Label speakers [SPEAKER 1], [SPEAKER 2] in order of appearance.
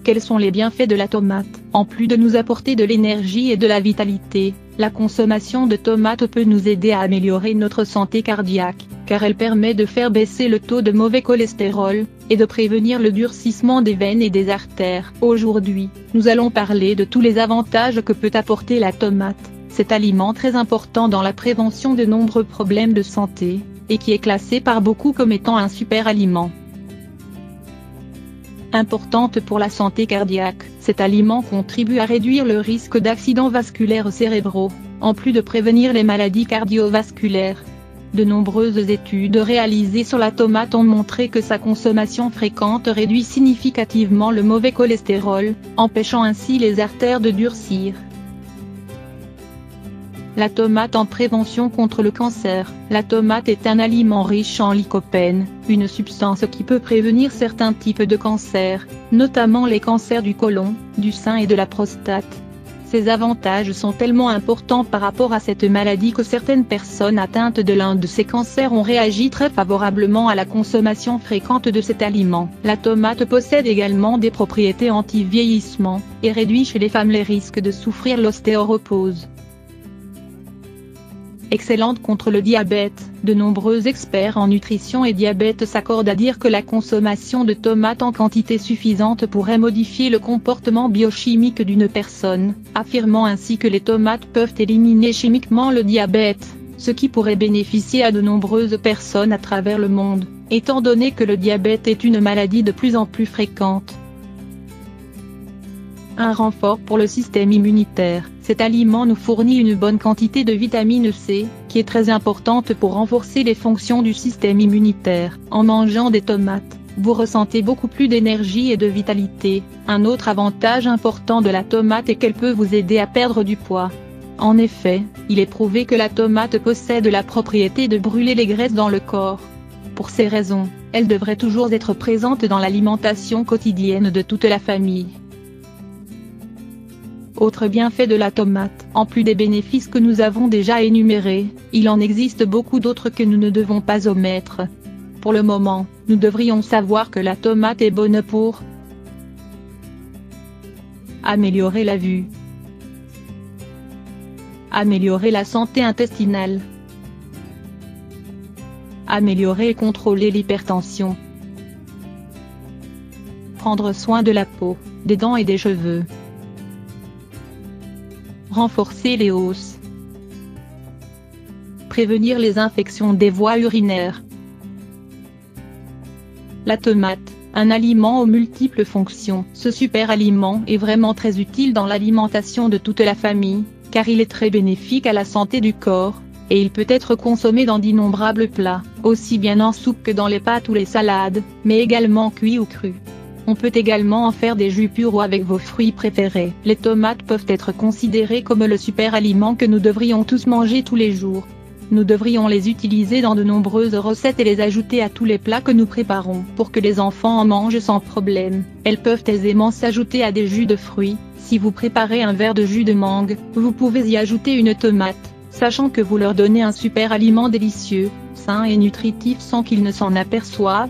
[SPEAKER 1] Quels sont les bienfaits de la tomate? En plus de nous apporter de l'énergie et de la vitalité, la consommation de tomates peut nous aider à améliorer notre santé cardiaque, car elle permet de faire baisser le taux de mauvais cholestérol, et de prévenir le durcissement des veines et des artères. Aujourd'hui, nous allons parler de tous les avantages que peut apporter la tomate, cet aliment très important dans la prévention de nombreux problèmes de santé, et qui est classé par beaucoup comme étant un super aliment. Importante pour la santé cardiaque, cet aliment contribue à réduire le risque d'accidents vasculaires cérébraux, en plus de prévenir les maladies cardiovasculaires. De nombreuses études réalisées sur la tomate ont montré que sa consommation fréquente réduit significativement le mauvais cholestérol, empêchant ainsi les artères de durcir. La tomate en prévention contre le cancer. La tomate est un aliment riche en lycopène, une substance qui peut prévenir certains types de cancers, notamment les cancers du côlon, du sein et de la prostate. Ces avantages sont tellement importants par rapport à cette maladie que certaines personnes atteintes de l'un de ces cancers ont réagi très favorablement à la consommation fréquente de cet aliment. La tomate possède également des propriétés anti-vieillissement, et réduit chez les femmes les risques de souffrir l'ostéoporose. Excellente contre le diabète, de nombreux experts en nutrition et diabète s'accordent à dire que la consommation de tomates en quantité suffisante pourrait modifier le comportement biochimique d'une personne, affirmant ainsi que les tomates peuvent éliminer chimiquement le diabète, ce qui pourrait bénéficier à de nombreuses personnes à travers le monde, étant donné que le diabète est une maladie de plus en plus fréquente. Un renfort pour le système immunitaire. Cet aliment nous fournit une bonne quantité de vitamine C, qui est très importante pour renforcer les fonctions du système immunitaire. En mangeant des tomates, vous ressentez beaucoup plus d'énergie et de vitalité. Un autre avantage important de la tomate est qu'elle peut vous aider à perdre du poids. En effet, il est prouvé que la tomate possède la propriété de brûler les graisses dans le corps. Pour ces raisons, elle devrait toujours être présente dans l'alimentation quotidienne de toute la famille. Autre bienfait de la tomate. En plus des bénéfices que nous avons déjà énumérés, il en existe beaucoup d'autres que nous ne devons pas omettre. Pour le moment, nous devrions savoir que la tomate est bonne pour améliorer la vue, améliorer la santé intestinale, améliorer et contrôler l'hypertension, prendre soin de la peau, des dents et des cheveux, renforcer les os, prévenir les infections des voies urinaires. La tomate, un aliment aux multiples fonctions. Ce super aliment est vraiment très utile dans l'alimentation de toute la famille, car il est très bénéfique à la santé du corps, et il peut être consommé dans d'innombrables plats, aussi bien en soupe que dans les pâtes ou les salades, mais également cuit ou cru. On peut également en faire des jus purs ou avec vos fruits préférés. Les tomates peuvent être considérées comme le super aliment que nous devrions tous manger tous les jours. Nous devrions les utiliser dans de nombreuses recettes et les ajouter à tous les plats que nous préparons pour que les enfants en mangent sans problème. Elles peuvent aisément s'ajouter à des jus de fruits. Si vous préparez un verre de jus de mangue, vous pouvez y ajouter une tomate, sachant que vous leur donnez un super aliment délicieux, sain et nutritif sans qu'ils ne s'en aperçoivent.